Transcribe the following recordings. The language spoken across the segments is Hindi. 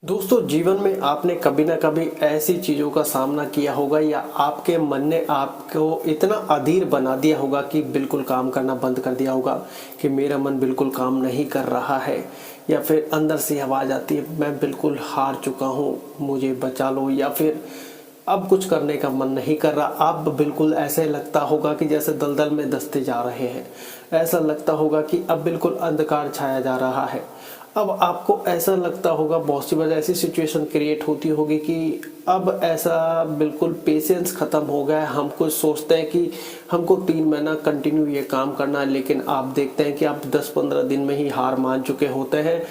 दोस्तों, जीवन में आपने कभी ना कभी ऐसी चीज़ों का सामना किया होगा या आपके मन ने आपको इतना अधीर बना दिया होगा कि बिल्कुल काम करना बंद कर दिया होगा कि मेरा मन बिल्कुल काम नहीं कर रहा है, या फिर अंदर से आवाज़ आती है मैं बिल्कुल हार चुका हूँ, मुझे बचा लो, या फिर अब कुछ करने का मन नहीं कर रहा। अब बिल्कुल ऐसे लगता होगा कि जैसे दलदल में दसते जा रहे हैं। ऐसा लगता होगा कि अब बिल्कुल अंधकार छाया जा रहा है। अब आपको ऐसा लगता होगा, बहुत सी बार ऐसी सिचुएशन क्रिएट होती होगी कि अब ऐसा बिल्कुल पेशेंस ख़त्म हो गया है। हम कुछ सोचते हैं कि हमको 3 महीना कंटिन्यू ये काम करना है, लेकिन आप देखते हैं कि आप 10-15 दिन में ही हार मान चुके होते हैं।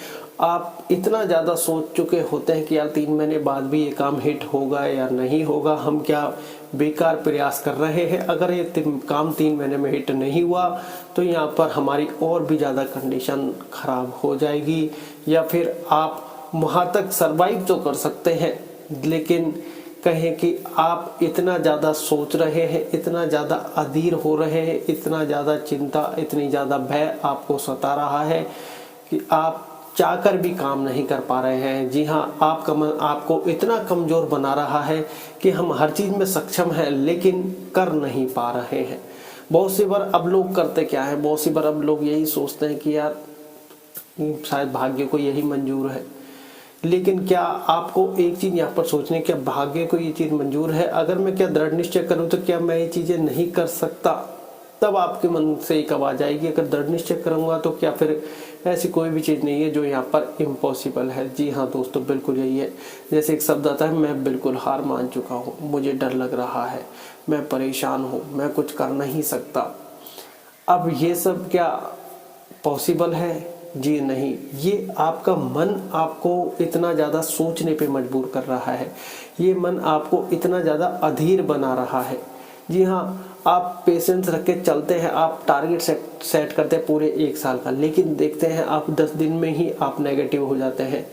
आप इतना ज़्यादा सोच चुके होते हैं कि यार 3 महीने बाद भी ये काम हिट होगा या नहीं होगा, हम क्या बेकार प्रयास कर रहे हैं। अगर ये काम 3 महीने में हिट नहीं हुआ तो यहाँ पर हमारी और भी ज़्यादा कंडीशन खराब हो जाएगी, या फिर आप वहाँ तक सरवाइव तो कर सकते हैं, लेकिन कहें कि आप इतना ज़्यादा सोच रहे हैं, इतना ज़्यादा अधीर हो रहे हैं, इतना ज़्यादा चिंता, इतनी ज़्यादा भय आपको सता रहा है कि आप चाहकर भी काम नहीं कर पा रहे हैं। जी हाँ, आपका मन आपको इतना कमज़ोर बना रहा है कि हम हर चीज़ में सक्षम हैं लेकिन कर नहीं पा रहे हैं। बहुत सी बार अब लोग करते क्या है, बहुत सी बार अब लोग यही सोचते हैं कि यार शायद भाग्य को यही मंजूर है। लेकिन क्या आपको एक चीज़ यहाँ पर सोचने की, भाग्य को ये चीज़ मंजूर है, अगर मैं क्या दृढ़ निश्चय करूँ तो क्या मैं ये चीज़ें नहीं कर सकता? तब आपके मन से एक आवाज़ आएगी, अगर दृढ़ निश्चय करूँगा तो क्या फिर ऐसी कोई भी चीज़ नहीं है जो यहाँ पर इम्पॉसिबल है। जी हाँ दोस्तों, बिल्कुल यही है। जैसे एक शब्द आता है, मैं बिल्कुल हार मान चुका हूँ, मुझे डर लग रहा है, मैं परेशान हूँ, मैं कुछ कर नहीं सकता। अब ये सब क्या पॉसिबल है? जी नहीं। ये आपका मन आपको इतना ज़्यादा सोचने पे मजबूर कर रहा है, ये मन आपको इतना ज़्यादा अधीर बना रहा है। जी हाँ, आप पेशेंस रख के चलते हैं, आप टारगेट सेट करते हैं पूरे 1 साल का, लेकिन देखते हैं आप 10 दिन में ही आप नेगेटिव हो जाते हैं,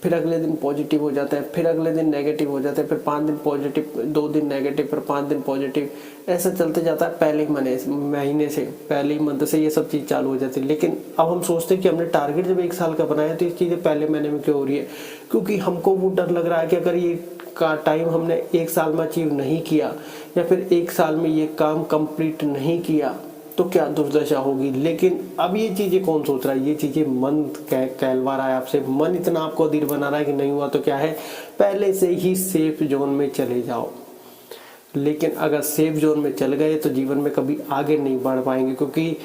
फिर अगले दिन पॉजिटिव हो जाते हैं, फिर अगले दिन नेगेटिव हो जाते हैं, फिर 5 दिन पॉजिटिव, 2 दिन नेगेटिव, फिर 5 दिन पॉजिटिव। ऐसा चलते जाता है। पहले महीने से, पहले मंथ से ये सब चीज़ चालू हो जाती है। लेकिन अब हम सोचते हैं कि हमने टारगेट जब 1 साल का बनाया तो ये चीज़ें पहले महीने में क्यों हो रही है? क्योंकि हमको वो डर लग रहा है कि अगर ये का टाइम हमने 1 साल में अचीव नहीं किया, या फिर 1 साल में ये काम कंप्लीट नहीं किया तो क्या दुर्दशा होगी। लेकिन अब ये चीज़ें कौन सोच रहा है? ये चीज़ें मन कहलवा रहा है आपसे। मन इतना आपको अधीर बना रहा है कि नहीं हुआ तो क्या है, पहले से ही सेफ जोन में चले जाओ। लेकिन अगर सेफ जोन में चल गए तो जीवन में कभी आगे नहीं बढ़ पाएंगे, क्योंकि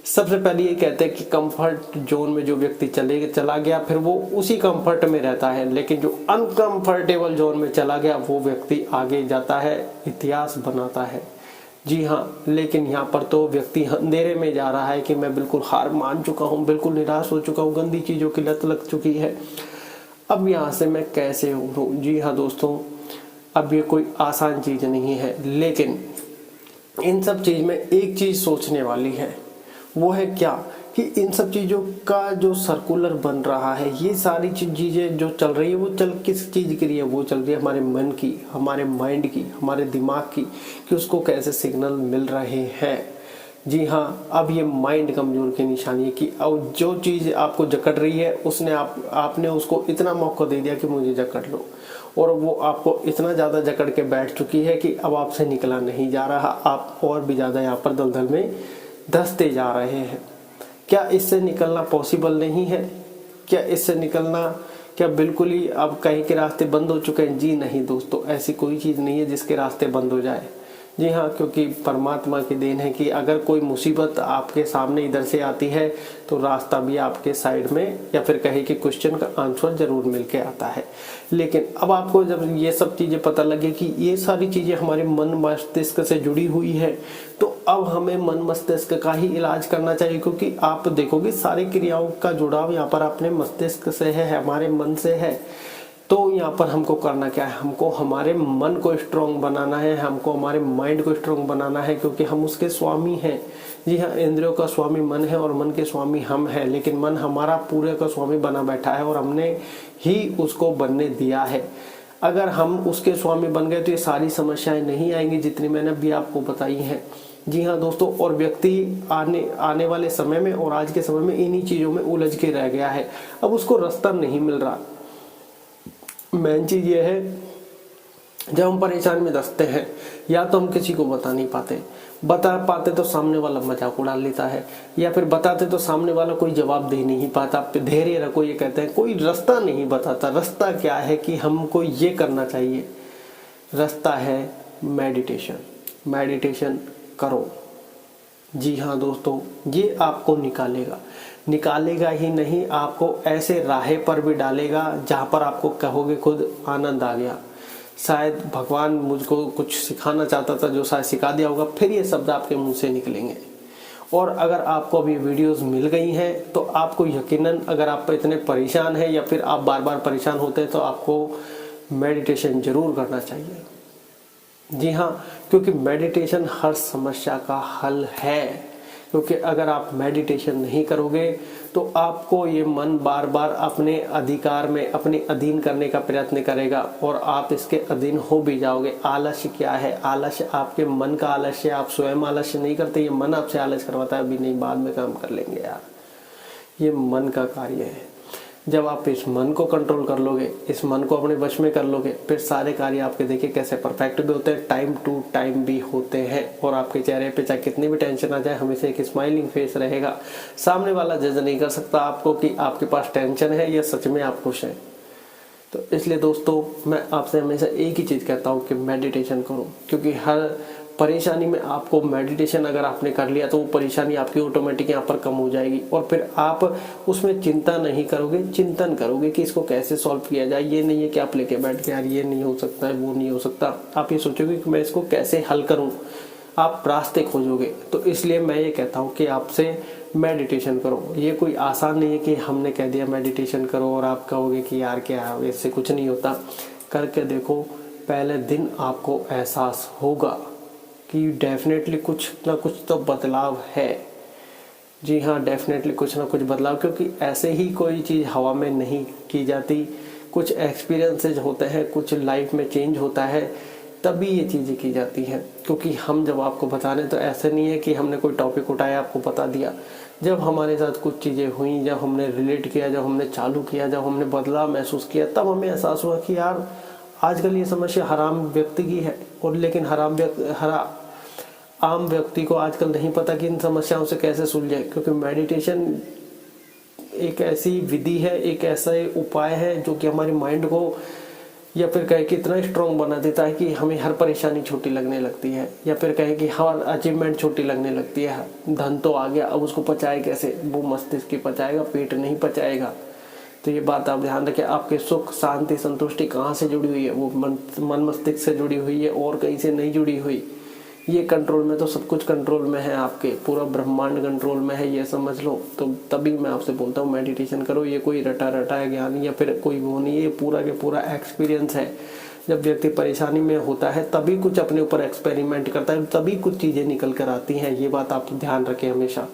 सबसे पहले ये कहते हैं कि कंफर्ट जोन में जो व्यक्ति चला गया फिर वो उसी कंफर्ट में रहता है, लेकिन जो अनकंफर्टेबल जोन में चला गया वो व्यक्ति आगे जाता है, इतिहास बनाता है। जी हाँ, लेकिन यहाँ पर तो व्यक्ति अंधेरे में जा रहा है कि मैं बिल्कुल हार मान चुका हूँ, बिल्कुल निराश हो चुका हूँ, गंदी चीज़ों की लत लग चुकी है, अब यहाँ से मैं कैसे उभरूँ? जी हाँ दोस्तों, अब ये कोई आसान चीज़ नहीं है, लेकिन इन सब चीज़ में एक चीज़ सोचने वाली है। वो है क्या कि इन सब चीज़ों का जो सर्कुलर बन रहा है, ये सारी चीज़ें जो चल रही है वो चल किस चीज़ के लिए? वो चल रही है हमारे मन की, हमारे माइंड की, हमारे दिमाग की, कि उसको कैसे सिग्नल मिल रहे हैं। जी हाँ, अब ये माइंड कमजोर की निशानी है कि अब जो चीज़ आपको जकड़ रही है उसने आपने उसको इतना मौका दे दिया कि मुझे जकड़ लो, और वो आपको इतना ज़्यादा जकड़ के बैठ चुकी है कि अब आपसे निकला नहीं जा रहा। आप और भी ज़्यादा यहाँ पर दलदल में धंसते जा रहे हैं। क्या इससे निकलना पॉसिबल नहीं है? क्या इससे निकलना क्या बिल्कुल ही अब कहीं के रास्ते बंद हो चुके हैं? जी नहीं दोस्तों, ऐसी कोई चीज़ नहीं है जिसके रास्ते बंद हो जाए। जी हाँ, क्योंकि परमात्मा की देन है कि अगर कोई मुसीबत आपके सामने इधर से आती है तो रास्ता भी आपके साइड में, या फिर कहे कि क्वेश्चन का आंसर जरूर मिल के आता है। लेकिन अब आपको जब ये सब चीज़ें पता लगे कि ये सारी चीज़ें हमारे मन मस्तिष्क से जुड़ी हुई है, तो अब हमें मन मस्तिष्क का ही इलाज करना चाहिए। क्योंकि आप देखोगे सारी क्रियाओं का जुड़ाव यहाँ पर अपने मस्तिष्क से है, हमारे मन से है। तो यहाँ पर हमको करना क्या है? हमको हमारे मन को स्ट्रांग बनाना है, हमको हमारे माइंड को स्ट्रांग बनाना है, क्योंकि हम उसके स्वामी हैं। जी हाँ, इंद्रियों का स्वामी मन है और मन के स्वामी हम हैं, लेकिन मन हमारा पूरे का स्वामी बना बैठा है और हमने ही उसको बनने दिया है। अगर हम उसके स्वामी बन गए तो ये सारी समस्याएं नहीं आएंगी जितनी मैंने अभी आपको बताई हैं। जी हाँ दोस्तों, और व्यक्ति आने वाले समय में और आज के समय में इन्हीं चीज़ों में उलझ के रह गया है। अब उसको रास्ता नहीं मिल रहा। मेन चीज़ ये है, जब हम परेशानी में दसते हैं या तो हम किसी को बता नहीं पाते, बता पाते तो सामने वाला मजाक उड़ा लेता है, या फिर बताते तो सामने वाला कोई जवाब दे नहीं पाता, धैर्य रखो ये कहते हैं, कोई रास्ता नहीं बताता। रास्ता क्या है कि हमको ये करना चाहिए, रास्ता है मेडिटेशन। मेडिटेशन करो। जी हाँ दोस्तों, ये आपको निकालेगा ही नहीं, आपको ऐसे राहे पर भी डालेगा जहाँ पर आपको कहोगे खुद आनंद आ गया, शायद भगवान मुझको कुछ सिखाना चाहता था जो शायद सिखा दिया होगा, फिर ये शब्द आपके मुंह से निकलेंगे। और अगर आपको अभी वीडियोस मिल गई हैं तो आपको यकीनन, अगर आप इतने परेशान हैं या फिर आप बार बार परेशान होते हैं, तो आपको मेडिटेशन जरूर करना चाहिए। जी हाँ, क्योंकि मेडिटेशन हर समस्या का हल है। क्योंकि अगर आप मेडिटेशन नहीं करोगे तो आपको ये मन बार बार अपने अधिकार में, अपने अधीन करने का प्रयत्न करेगा और आप इसके अधीन हो भी जाओगे। आलस्य क्या है? आलस्य आपके मन का आलस्य, आप स्वयं आलस्य नहीं करते, ये मन आपसे आलस्य करवाता है, अभी नहीं बाद में काम कर लेंगे यार। ये मन का कार्य है। जब आप इस मन को कंट्रोल कर लोगे, इस मन को अपने वश में कर लोगे, फिर सारे कार्य आपके देखिए कैसे परफेक्ट भी होते हैं, टाइम टू टाइम भी होते हैं। और आपके चेहरे पे चाहे कितनी भी टेंशन आ जाए, हमेशा एक स्माइलिंग फेस रहेगा। सामने वाला जज नहीं कर सकता आपको कि आपके पास टेंशन है या सच में आप खुश हैं। तो इसलिए दोस्तों, मैं आपसे हमेशा एक ही चीज़ कहता हूँ कि मेडिटेशन करो, क्योंकि हर परेशानी में आपको मेडिटेशन अगर आपने कर लिया तो वो परेशानी आपकी ऑटोमेटिक यहाँ पर कम हो जाएगी। और फिर आप उसमें चिंता नहीं करोगे, चिंतन करोगे कि इसको कैसे सॉल्व किया जाए। ये नहीं है कि आप लेके बैठ के यार ये नहीं हो सकता है, वो नहीं हो सकता, आप ये सोचोगे कि मैं इसको कैसे हल करूँ, आप रास्ते खोजोगे। तो इसलिए मैं ये कहता हूँ कि आपसे मेडिटेशन करो। ये कोई आसान नहीं है कि हमने कह दिया मेडिटेशन करो और आप कहोगे कि यार क्या इससे कुछ नहीं होता। करके देखो, पहले दिन आपको एहसास होगा कि डेफिनेटली कुछ ना कुछ तो बदलाव है। जी हाँ, डेफिनेटली कुछ ना कुछ बदलाव, क्योंकि ऐसे ही कोई चीज़ हवा में नहीं की जाती। कुछ एक्सपीरियंसेस होते हैं, कुछ लाइफ में चेंज होता है, तभी ये चीज़ें की जाती हैं। क्योंकि हम जब आपको बता रहे हैं तो ऐसे नहीं है कि हमने कोई टॉपिक उठाया आपको बता दिया। जब हमारे साथ कुछ चीज़ें हुई, जब हमने रिलेट किया, जब हमने चालू किया, जब हमने बदलाव महसूस किया, तब हमें एहसास हुआ कि यार आजकल ये समस्या हराम व्यक्ति की है। और लेकिन आम व्यक्ति को आजकल नहीं पता कि इन समस्याओं से कैसे सुलझे। क्योंकि मेडिटेशन एक ऐसी विधि है, एक ऐसा उपाय है जो कि हमारे माइंड को, या फिर कहे कि इतना स्ट्रांग बना देता है कि हमें हर परेशानी छोटी लगने लगती है, या फिर कहे कि हर अचीवमेंट छोटी लगने लगती है। धन तो आ गया, अब उसको पचाए कैसे? वो मस्तिष्क की पचाएगा, पेट नहीं पचाएगा। तो ये बात आप ध्यान रखें। आपके सुख, शांति, संतुष्टि कहाँ से जुड़ी हुई है? वो मन मस्तिष्क से जुड़ी हुई है और कहीं से नहीं जुड़ी हुई। ये कंट्रोल में तो सब कुछ कंट्रोल में है, आपके पूरा ब्रह्मांड कंट्रोल में है, ये समझ लो। तो तभी मैं आपसे बोलता हूँ मेडिटेशन करो। ये कोई रटा है ज्ञान या फिर कोई वो नहीं है, ये पूरा के पूरा एक्सपीरियंस है। जब व्यक्ति परेशानी में होता है तभी कुछ अपने ऊपर एक्सपेरिमेंट करता है, तभी कुछ चीज़ें निकल कर आती हैं। ये बात आप ध्यान रखें हमेशा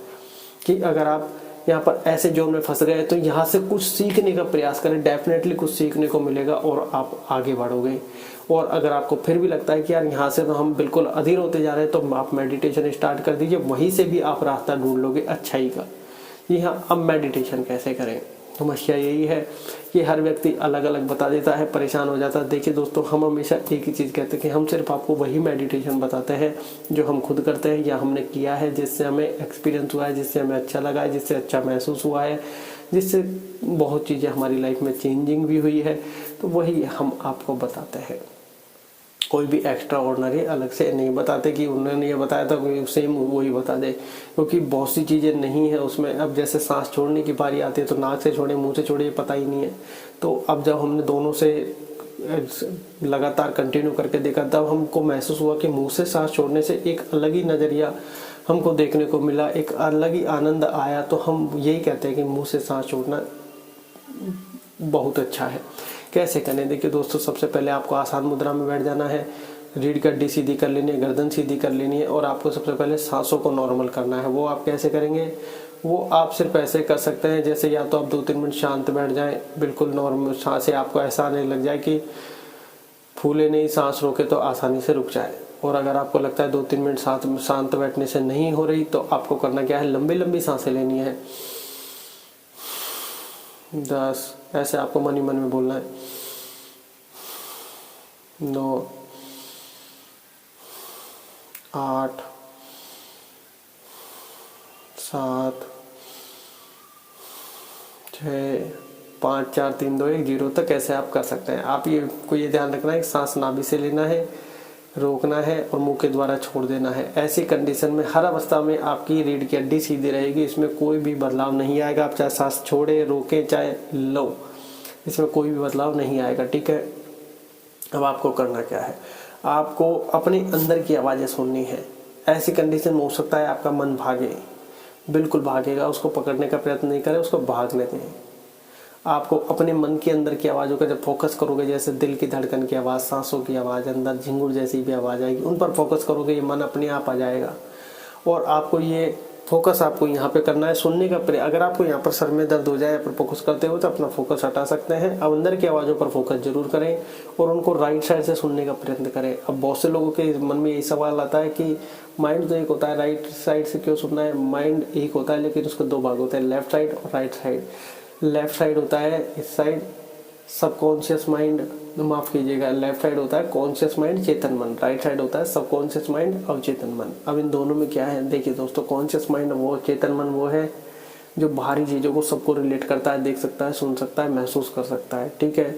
कि अगर आप यहाँ पर ऐसे जोन में फंस गए तो यहाँ से कुछ सीखने का प्रयास करें, डेफिनेटली कुछ सीखने को मिलेगा और आप आगे बढ़ोगे। और अगर आपको फिर भी लगता है कि यार यहाँ से तो हम बिल्कुल अधीर होते जा रहे हैं, तो आप मेडिटेशन स्टार्ट कर दीजिए, वहीं से भी आप रास्ता ढूंढ लोगे अच्छाई का। जी हाँ, अब मेडिटेशन कैसे करें? समस्या यही है कि हर व्यक्ति अलग अलग बता देता है, परेशान हो जाता है। देखिए दोस्तों, हम हमेशा एक ही चीज़ कहते हैं कि हम सिर्फ आपको वही मेडिटेशन बताते हैं जो हम खुद करते हैं या हमने किया है, जिससे हमें एक्सपीरियंस हुआ है, जिससे हमें अच्छा लगा है, जिससे अच्छा महसूस हुआ है, जिससे बहुत चीज़ें हमारी लाइफ में चेंजिंग भी हुई है। तो वही हम आपको बताते हैं, कोई भी एक्स्ट्रा ऑर्डिनरी अलग से नहीं बताते कि उन्होंने ये बताया था कोई सेम वही बता दे, क्योंकि बहुत सी चीज़ें नहीं है उसमें। अब जैसे सांस छोड़ने की बारी आती है तो नाक से छोड़े, मुंह से छोड़े, ये पता ही नहीं है। तो अब जब हमने दोनों से लगातार कंटिन्यू करके देखा, तब हमको महसूस हुआ कि मुंह से सांस छोड़ने से एक अलग ही नज़रिया हमको देखने को मिला, एक अलग ही आनंद आया। तो हम यही कहते हैं कि मुँह से सांस छोड़ना बहुत अच्छा है। कैसे करें? देखिए दोस्तों, सबसे पहले आपको आसान मुद्रा में बैठ जाना है, रीढ़ की हड्डी सीधी कर लेनी है, गर्दन सीधी कर लेनी है, और आपको सबसे पहले सांसों को नॉर्मल करना है। वो आप कैसे करेंगे? वो आप सिर्फ ऐसे कर सकते हैं जैसे या तो आप 2-3 मिनट शांत बैठ जाएं, बिल्कुल नॉर्मल सांसें आपको ऐसा आने लग जाए कि फूले नहीं, सांस रोके तो आसानी से रुक जाए। और अगर आपको लगता है 2-3 मिनट शांत बैठने से नहीं हो रही, तो आपको करना क्या है? लंबी लंबी सांसें लेनी है। 10 ऐसे आपको मन ही मन में बोलना है। 9, 8, 7, 6, 5, 4, 3, 2, 1, 0 तक ऐसे आप कर सकते हैं। आप ये को ये ध्यान रखना है कि सांस नाभि से लेना है, रोकना है और मुंह के द्वारा छोड़ देना है। ऐसी कंडीशन में हर अवस्था में आपकी रीढ़ की हड्डी सीधी रहेगी, इसमें कोई भी बदलाव नहीं आएगा। आप चाहे सांस छोड़े, रोके, चाहे लो, इसमें कोई भी बदलाव नहीं आएगा। ठीक है, अब आपको करना क्या है, आपको अपने अंदर की आवाज़ें सुननी है। ऐसी कंडीशन में हो सकता है आपका मन भागे, बिल्कुल भागेगा, उसको पकड़ने का प्रयत्न नहीं करें, उसको भागने दें। आपको अपने मन के अंदर की आवाज़ों का जब फोकस करोगे, जैसे दिल की धड़कन की आवाज़, सांसों की आवाज़, अंदर झिंगुर जैसी भी आवाज़ आएगी, उन पर फोकस करोगे, ये मन अपने आप आ जाएगा। और आपको ये फोकस आपको यहाँ पे करना है, सुनने का अगर आपको यहाँ पर सर में दर्द हो जाए, यहाँ पर फोकस करते हो तो अपना फोकस हटा सकते हैं। अब अंदर की आवाज़ों पर फोकस जरूर करें और उनको राइट साइड से सुनने का प्रयत्न करें। अब बहुत से लोगों के मन में यही सवाल आता है कि माइंड तो एक होता है, राइट साइड से क्यों सुनना है? माइंड एक होता है लेकिन उसके दो भाग होते हैं, लेफ्ट साइड और राइट साइड। लेफ्ट साइड होता है इस साइड सबकॉन्शियस माइंड, माफ कीजिएगा, लेफ्ट साइड होता है कॉन्शियस माइंड, चेतन मन। राइट साइड होता है सबकॉन्शियस माइंड, अवचेतन मन। अब इन दोनों में क्या है, देखिए दोस्तों, कॉन्शियस माइंड वो, चेतन मन वो है जो बाहरी चीज़ों को सबको रिलेट करता है, देख सकता है, सुन सकता है, महसूस कर सकता है। ठीक है,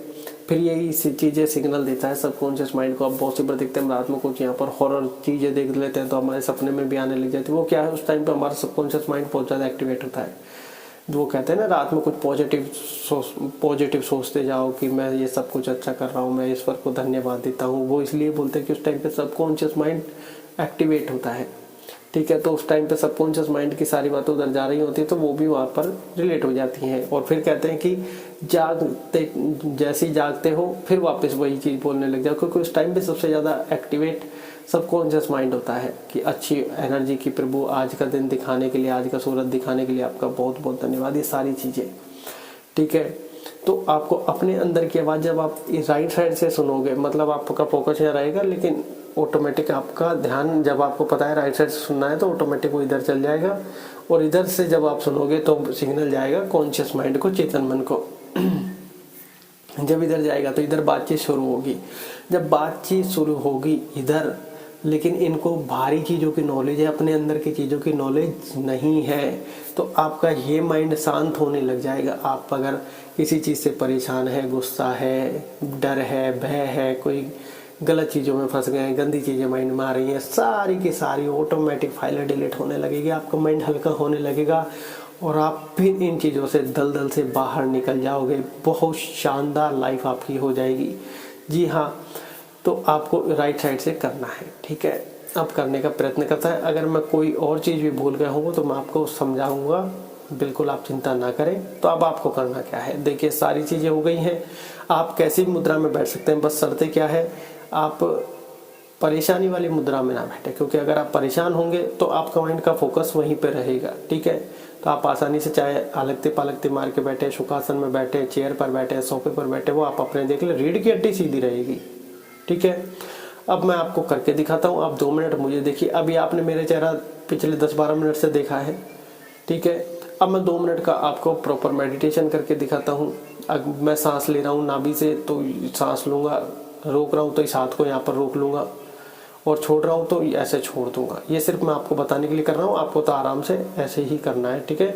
फिर यही चीज़ें सिग्नल देता है सबकॉन्शियस माइंड को। अब बहुत सी बार देखते हैं रात में कुछ यहाँ पर हॉरर चीज़ें देख लेते हैं तो हमारे सपने में भी आने लग जाती है। वो क्या है, उस टाइम पर हमारा सबकॉन्शियस माइंड बहुत ज़्यादा एक्टिवेट होता है। वो कहते हैं ना, रात में कुछ पॉजिटिव सोचते जाओ कि मैं ये सब कुछ अच्छा कर रहा हूँ, मैं ईश्वर को धन्यवाद देता हूँ। वो इसलिए बोलते हैं कि उस टाइम पे सबकॉन्शियस माइंड एक्टिवेट होता है। ठीक है, तो उस टाइम पे सबकॉन्शियस माइंड की सारी बातें उधर जा रही होती है तो वो भी वहाँ पर रिलेट हो जाती हैं। और फिर कहते हैं कि जैसे ही जागते हो फिर वापस वही चीज़ बोलने लग जाओ, क्योंकि उस टाइम पे सबसे ज़्यादा एक्टिवेट सबकॉन्शियस माइंड होता है कि अच्छी एनर्जी की प्रभु, आज का दिन दिखाने के लिए, आज का सूरज दिखाने के लिए आपका बहुत बहुत धन्यवाद, ये सारी चीज़ें। ठीक है, तो आपको अपने अंदर की आवाज़ जब आप राइट साइड से सुनोगे, मतलब आपका फोकस यहाँ रहेगा, लेकिन ऑटोमेटिक आपका ध्यान, जब आपको पता है राइट साइड से सुनना है तो ऑटोमेटिक वो इधर चल जाएगा। और इधर से जब आप सुनोगे तो सिग्नल जाएगा कॉन्शियस माइंड को, चेतन मन को। जब इधर जाएगा तो इधर बातचीत शुरू होगी। जब बातचीत शुरू होगी इधर, लेकिन इनको बाहरी चीज़ों की नॉलेज है, अपने अंदर की चीज़ों की नॉलेज नहीं है, तो आपका ये माइंड शांत होने लग जाएगा। आप अगर किसी चीज़ से परेशान है, गुस्सा है, डर है, भय है, कोई गलत चीज़ों में फंस गए हैं, गंदी चीज़ें माइंड में आ रही हैं, सारी की सारी ऑटोमेटिक फाइलें डिलीट होने लगेगी, आपका माइंड हल्का होने लगेगा और आप फिर इन चीज़ों से दलदल से बाहर निकल जाओगे। बहुत शानदार लाइफ आपकी हो जाएगी। जी हाँ, तो आपको राइट साइड से करना है। ठीक है, अब करने का प्रयत्न करता है। अगर मैं कोई और चीज़ भी भूल गया हूँ तो मैं आपको समझाऊंगा, बिल्कुल आप चिंता ना करें। तो अब आपको करना क्या है, देखिए सारी चीज़ें हो गई हैं। आप कैसी मुद्रा में बैठ सकते हैं, बस शर्तें क्या है, आप परेशानी वाली मुद्रा में ना बैठे, क्योंकि अगर आप परेशान होंगे तो आपका माइंड का फोकस वहीं पे रहेगा। ठीक है, तो आप आसानी से चाहे अलगते पालगते मार के बैठे, सुखासन में बैठे, चेयर पर बैठे, सोफे पर बैठे, वो आप अपने देख ले, रीढ़ की हड्डी सीधी रहेगी। ठीक है, अब मैं आपको करके दिखाता हूँ, आप 2 मिनट मुझे देखिए। अभी आपने मेरे चेहरा पिछले 10-12 मिनट से देखा है। ठीक है, अब मैं 2 मिनट का आपको प्रॉपर मेडिटेशन करके दिखाता हूँ। अब मैं सांस ले रहा हूँ नाभि से तो सांस लूँगा, रोक रहा हूँ तो इस हाथ को यहाँ पर रोक लूँगा, और छोड़ रहा हूँ तो ऐसे छोड़ दूंगा। ये सिर्फ मैं आपको बताने के लिए कर रहा हूँ, आपको तो आराम से ऐसे ही करना है। ठीक है,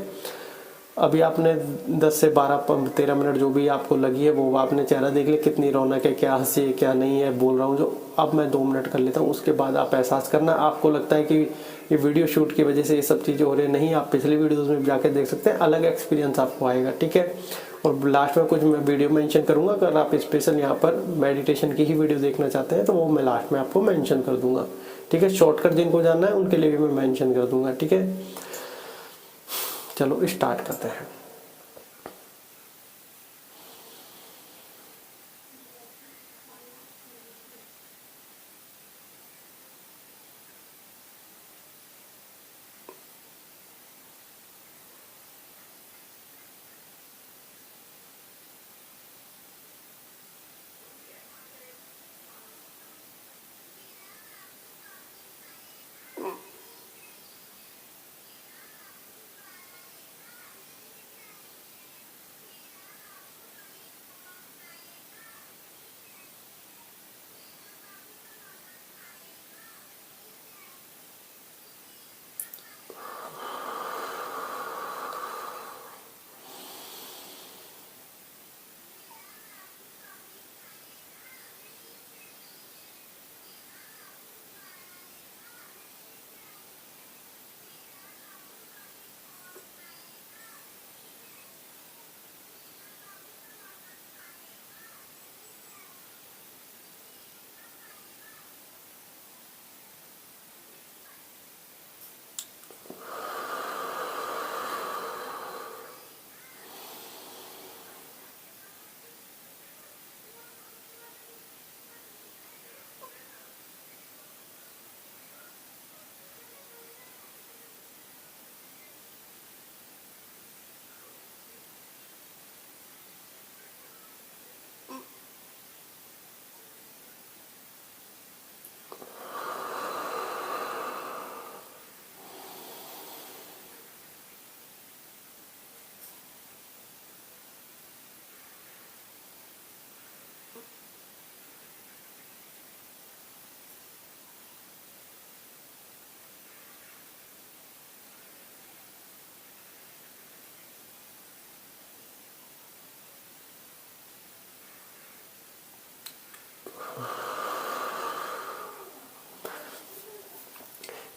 अभी आपने 10 से 12-13 मिनट जो भी आपको लगी है वो आपने चेहरा देख लिया, कितनी रौनक है, क्या हंसी है, क्या नहीं है, बोल रहा हूँ जो। अब मैं 2 मिनट कर लेता हूँ, उसके बाद आप एहसास करना। आपको लगता है कि ये वीडियो शूट की वजह से ये सब चीज़ें हो रही नहीं, आप पिछली वीडियोज़ में जाके देख सकते हैं, अलग एक्सपीरियंस आपको आएगा। ठीक है, और लास्ट में कुछ मैं वीडियो मेंशन करूंगा, अगर आप स्पेशल यहाँ पर मेडिटेशन की ही वीडियो देखना चाहते हैं तो वो मैं लास्ट में आपको मेंशन कर दूंगा। ठीक है, शॉर्टकट जिनको जानना है उनके लिए भी मैं मेंशन कर दूंगा। ठीक है, चलो स्टार्ट करते हैं।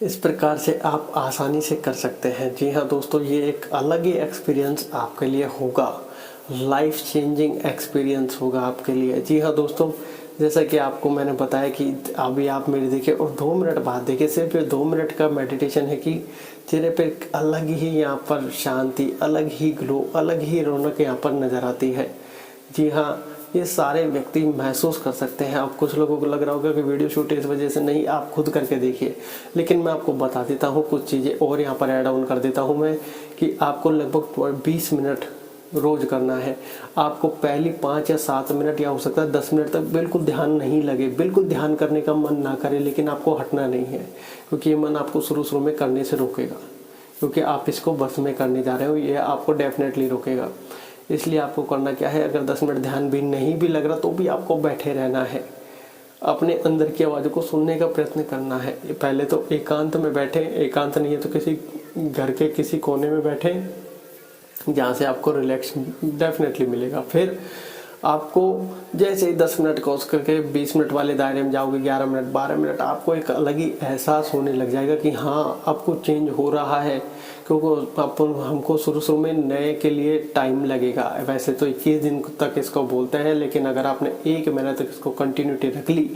इस प्रकार से आप आसानी से कर सकते हैं। जी हाँ दोस्तों, ये एक अलग ही एक्सपीरियंस आपके लिए होगा, लाइफ चेंजिंग एक्सपीरियंस होगा आपके लिए। जी हाँ दोस्तों, जैसा कि आपको मैंने बताया कि अभी आप मेरी देखिए और 2 मिनट बाद देखिए, सिर्फ ये 2 मिनट का मेडिटेशन है कि चेहरे पे अलग ही यहाँ पर शांति, अलग ही ग्लो, अलग ही रौनक यहाँ पर नज़र आती है। जी हाँ, ये सारे व्यक्ति महसूस कर सकते हैं। अब कुछ लोगों को लग रहा होगा कि वीडियो शूट इस वजह से नहीं, आप खुद करके देखिए। लेकिन मैं आपको बता देता हूँ कुछ चीज़ें और यहाँ पर ऐड ऑन कर देता हूँ मैं, कि आपको लगभग 20 मिनट रोज करना है। आपको पहली 5 या 7 मिनट या हो सकता है 10 मिनट तक बिल्कुल ध्यान नहीं लगे, बिल्कुल ध्यान करने का मन ना करे, लेकिन आपको हटना नहीं है, क्योंकि ये मन आपको शुरू में करने से रोकेगा, क्योंकि आप इसको बस में करने जा रहे हो, ये आपको डेफिनेटली रोकेगा। इसलिए आपको करना क्या है, अगर 10 मिनट ध्यान भी नहीं भी लग रहा तो भी आपको बैठे रहना है, अपने अंदर की आवाज़ को सुनने का प्रयत्न करना है। पहले तो एकांत में बैठे, एकांत नहीं है तो किसी घर के किसी कोने में बैठे जहाँ से आपको रिलैक्स डेफिनेटली मिलेगा। फिर आपको जैसे ही 10 मिनट क्रॉस करके 20 मिनट वाले दायरे में जाओगे, 11 मिनट 12 मिनट, आपको एक अलग ही एहसास होने लग जाएगा कि हाँ अब कुछ चेंज हो रहा है। क्योंकि हमको शुरू में नए के लिए टाइम लगेगा। वैसे तो 21 दिन तक इसको बोलते हैं, लेकिन अगर आपने 1 महीने तक इसको कंटिन्यूटी रख ली,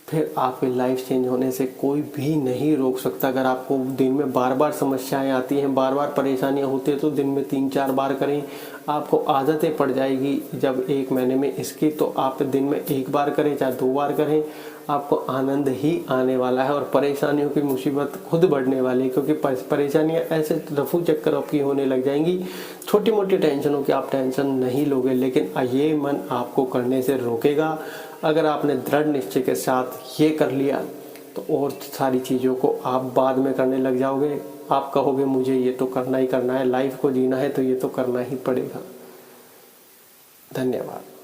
फिर आपकी लाइफ चेंज होने से कोई भी नहीं रोक सकता। अगर आपको दिन में बार बार समस्याएं आती हैं, बार बार परेशानियां होती है, तो दिन में 3-4 बार करें, आपको आदतें पड़ जाएगी जब 1 महीने में इसकी। तो आप दिन में 1 बार करें चाहे 2 बार करें, आपको आनंद ही आने वाला है और परेशानियों की मुसीबत खुद बढ़ने वाली है। क्योंकि परेशानियां ऐसे रफू चक्कर आपकी होने लग जाएंगी, छोटी मोटी टेंशनों की आप टेंशन नहीं लोगे, लेकिन ये मन आपको करने से रोकेगा। अगर आपने दृढ़ निश्चय के साथ ये कर लिया तो और सारी चीज़ों को आप बाद में करने लग जाओगे। आप कहोगे मुझे ये तो करना ही करना है, लाइफ को जीना है तो ये तो करना ही पड़ेगा। धन्यवाद।